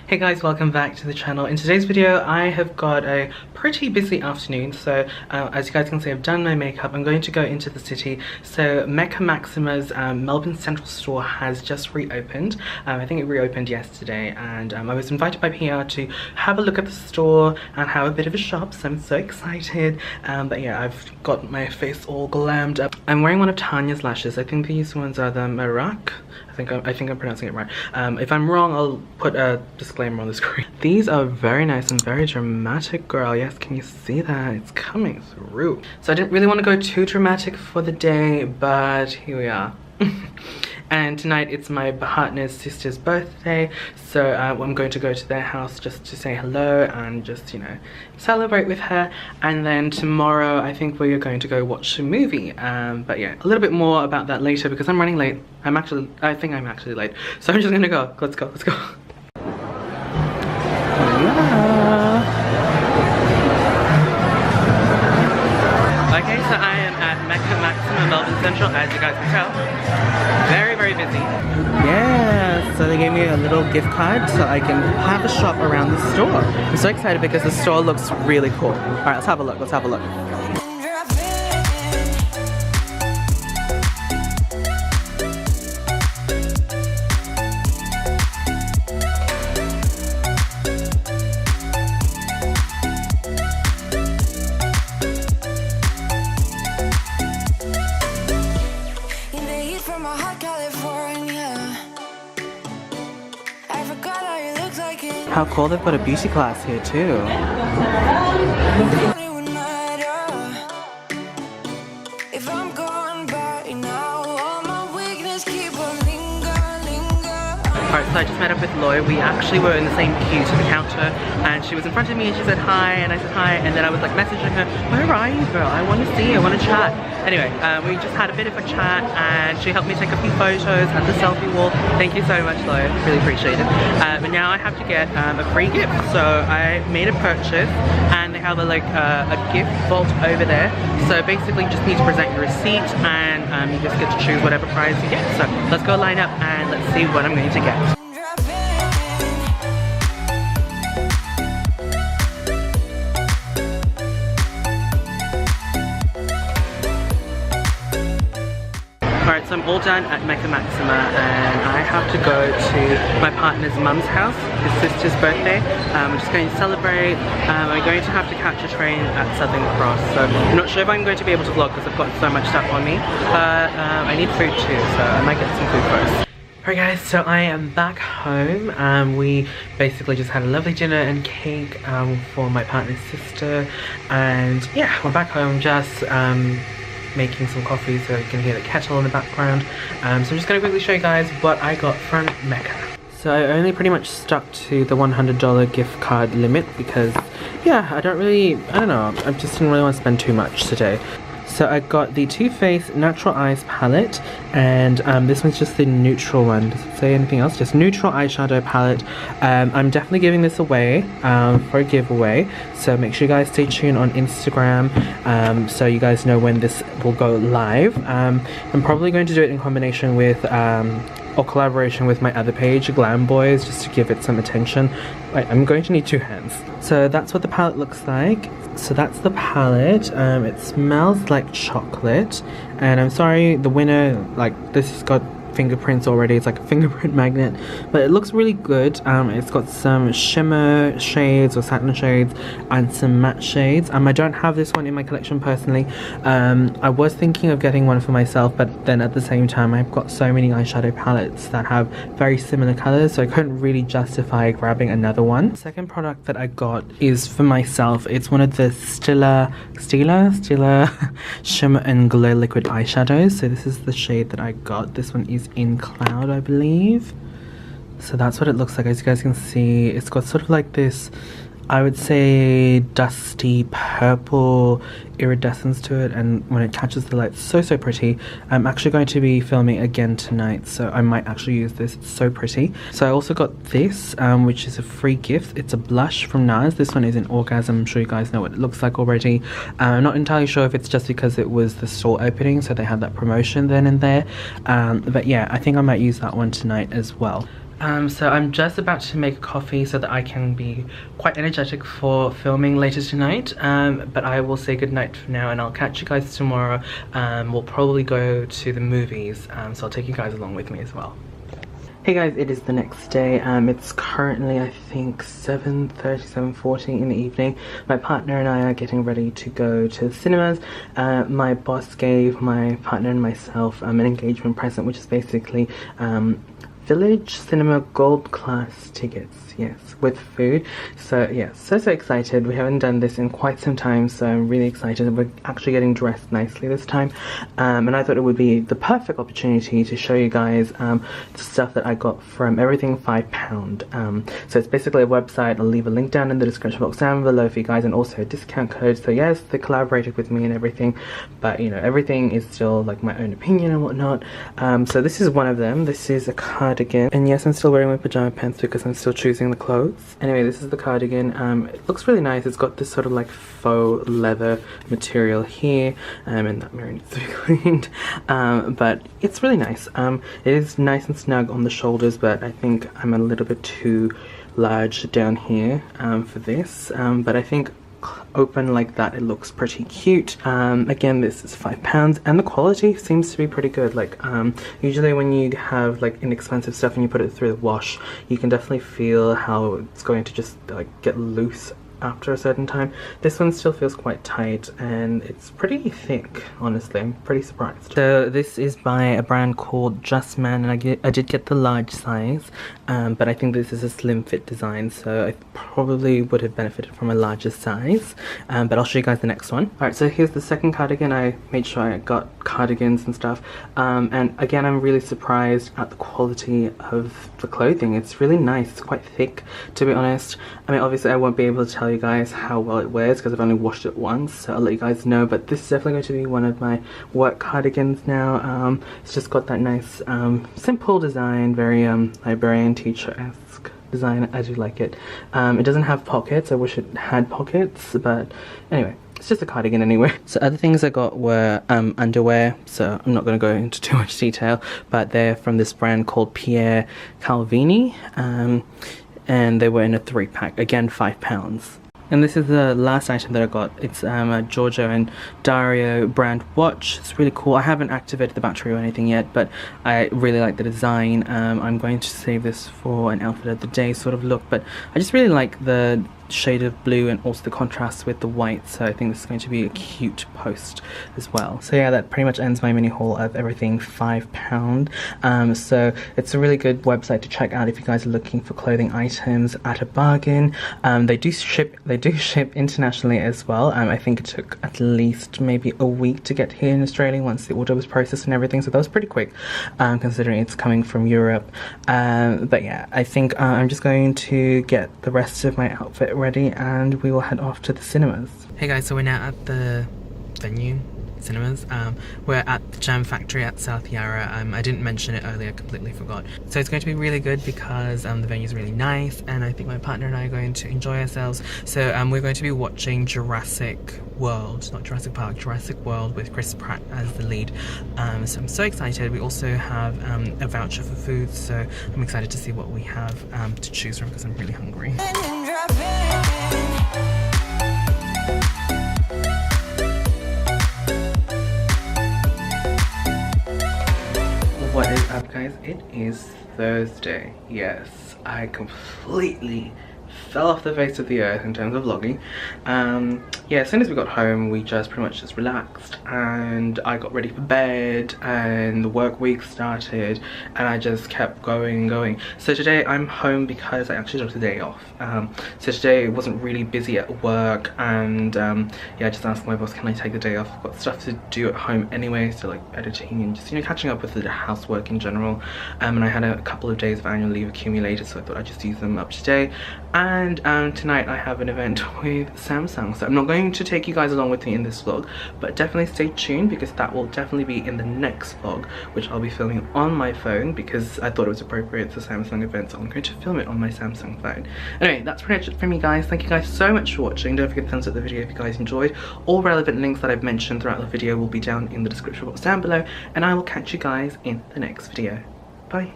Hey guys, welcome back to the channel. In today's video I have got a pretty busy afternoon. So as you guys can see, I've done my makeup. I'm going to go into the city. So Mecca Maxima's Melbourne Central store has just reopened. I think it reopened yesterday, and I was invited by PR to have a look at the store and have a bit of a shop, so I'm so excited. But yeah, I've got my face all glammed up. I'm wearing one of Tanya's lashes. I think these ones are the Merac. I think I'm pronouncing it right. If I'm wrong, I'll put a disclaimer on the screen. These are very nice and very dramatic, girl. Yes, can you see that? It's coming through. So I didn't really want to go too dramatic for the day, but here we are. And tonight it's my partner's sister's birthday, so I'm going to go to their house just to say hello and just, you know, celebrate with her. And then tomorrow I think we're going to go watch a movie. But yeah, a little bit more about that later because I'm running late. I think I'm actually late, so I'm just gonna go. Let's go. Okay, so I am at Mecca Maxima Melbourne Central, as you guys can tell. Very busy. Yeah, so they gave me a little gift card so I can have a shop around the store. I'm so excited because the store looks really cool. Alright, let's have a look. How cool, they've got a beauty class here too. Alright, so I just met up with Loy. We actually were in the same queue to the counter, and she was in front of me and she said hi, and I said hi, and then I was like messaging her, where are you, girl? I want to see you, I want to chat. Anyway, we just had a bit of a chat and she helped me take a few photos at the selfie wall. Thank you so much, Loy, really appreciate it. But now I have to get a free gift, so I made a purchase and they have a gift vault over there. So basically you just need to present your receipt and you just get to choose whatever prize you get. So let's go line up and let's see what I'm going to get. Alright, so I'm all done at Mecca Maxima and I have to go to my partner's mum's house, his sister's birthday. I'm just going to celebrate. I'm going to have to catch a train at Southern Cross, so I'm not sure if I'm going to be able to vlog because I've got so much stuff on me, but I need food too, so I might get some food first. Alright guys, so I am back home. We basically just had a lovely dinner and cake for my partner's sister, and yeah, we're back home just making some coffee, so you can hear the kettle in the background. So I'm just going to quickly show you guys what I got from Mecca. So I only pretty much stuck to the $100 gift card limit because, yeah, I don't know, I just didn't really want to spend too much today. So I got the Too Faced Natural Eyes palette, and this one's just the neutral one. Does it say anything else? Just neutral eyeshadow palette. I'm definitely giving this away for a giveaway, so make sure you guys stay tuned on Instagram so you guys know when this will go live. I'm probably going to do it in combination with or collaboration with my other page, Glam Boys, just to give it some attention. Wait, I'm going to need two hands. So that's what the palette looks like. So that's the palette. It smells like chocolate, and I'm sorry, the winner, like, this has got fingerprints already. It's like a fingerprint magnet, but it looks really good. It's got some shimmer shades or satin shades and some matte shades. I don't have this one in my collection personally. I was thinking of getting one for myself, but then at the same time I've got so many eyeshadow palettes that have very similar colors, so I couldn't really justify grabbing another one. The second product that I got is for myself. It's one of the Stila Shimmer and Glow Liquid eyeshadows. So this is the shade that I got. This one is in Cloud, I believe. So that's what it looks like. As you guys can see, it's got sort of like this, I would say, dusty purple iridescence to it, and when it catches the light, so pretty. I'm actually going to be filming again tonight, so I might actually use this. It's so pretty. So I also got this, which is a free gift. It's a blush from Nars. This one is in Orgasm. I'm sure you guys know what it looks like already. I'm not entirely sure if it's just because it was the store opening, so they had that promotion then and there, but yeah, I think I might use that one tonight as well. So I'm just about to make a coffee so that I can be quite energetic for filming later tonight, but I will say goodnight for now and I'll catch you guys tomorrow. We'll probably go to the movies, so I'll take you guys along with me as well. Hey guys, it is the next day. It's currently I think 7:30, 7:40 in the evening. My partner and I are getting ready to go to the cinemas. My boss gave my partner and myself an engagement present, which is basically Village Cinema Gold Class tickets, yes, with food. So yeah, so excited. We haven't done this in quite some time, so I'm really excited. We're actually getting dressed nicely this time, and I thought it would be the perfect opportunity to show you guys the stuff that I got from EVERY5POUNDS. So it's basically a website. I'll leave a link down in the description box down below for you guys, and also a discount code. So yes, they collaborated with me and everything, but you know, everything is still like my own opinion and whatnot. So this is one of them. This is a cardigan, and yes, I'm still wearing my pajama pants because I'm still choosing the clothes. Anyway, this is the cardigan. It looks really nice. It's got this sort of like faux leather material here, and that mirror needs to be cleaned, but it's really nice. It is nice and snug on the shoulders, but I think I'm a little bit too large down here for this, but I think open like that it looks pretty cute. Again, this is £5 and the quality seems to be pretty good. Like usually when you have like inexpensive stuff and you put it through the wash, you can definitely feel how it's going to just like get loose after a certain time. This one still feels quite tight and it's pretty thick, honestly. I'm pretty surprised. So this is by a brand called Just Man, and I did get the large size, but I think this is a slim fit design, so I probably would have benefited from a larger size, but I'll show you guys the next one. Alright, so here's the second cardigan. I made sure I got cardigans and stuff, and again, I'm really surprised at the quality of the clothing. It's really nice. It's quite thick, to be honest. I mean, obviously I won't be able to tell you guys how well it wears because I've only washed it once, so I'll let you guys know, but this is definitely going to be one of my work cardigans now. It's just got that nice simple design, very librarian teacher-esque design. I do like it. It doesn't have pockets. I wish it had pockets, but anyway, it's just a cardigan anyway. So other things I got were underwear, so I'm not going to go into too much detail, but they're from this brand called Pierre Calvini, and they were in a 3-pack, again £5. And this is the last item that I got. It's a Giorgio and Dario brand watch. It's really cool. I haven't activated the battery or anything yet, but I really like the design. I'm going to save this for an outfit of the day sort of look, but I just really like the shade of blue and also the contrast with the white, so I think this is going to be a cute post as well. So yeah, that pretty much ends my mini haul of everything £5. So it's a really good website to check out if you guys are looking for clothing items at a bargain. They do ship internationally as well. I think it took at least maybe a week to get here in Australia once the order was processed and everything, so that was pretty quick considering it's coming from Europe. But yeah, I think I'm just going to get the rest of my outfit ready and we will head off to the cinemas. Hey guys, so we're now at the venue, cinemas. We're at the Jam Factory at South Yarra. I didn't mention it earlier, completely forgot. So it's going to be really good because the venue is really nice and I think my partner and I are going to enjoy ourselves. So we're going to be watching Jurassic World, not Jurassic Park, Jurassic World with Chris Pratt as the lead. So I'm so excited. We also have a voucher for food, so I'm excited to see what we have to choose from because I'm really hungry. What is up, guys? It is Thursday. Yes, I completely fell off the face of the earth in terms of vlogging. Yeah, as soon as we got home, we just pretty much just relaxed and I got ready for bed and the work week started and I just kept going and going. So today I'm home because I actually took the day off. So today it wasn't really busy at work and yeah, I just asked my boss, can I take the day off? I've got stuff to do at home anyway, so like editing and just, you know, catching up with the housework in general. And I had a couple of days of annual leave accumulated, so I thought I'd just use them up today. And tonight I have an event with Samsung, so I'm not going to take you guys along with me in this vlog, but definitely stay tuned because that will definitely be in the next vlog, which I'll be filming on my phone because I thought it was appropriate for Samsung event, so I'm going to film it on my Samsung phone. Anyway, that's pretty much it for me, guys. Thank you guys so much for watching. Don't forget to thumbs up the video if you guys enjoyed. All relevant links that I've mentioned throughout the video will be down in the description box down below, and I will catch you guys in the next video. Bye.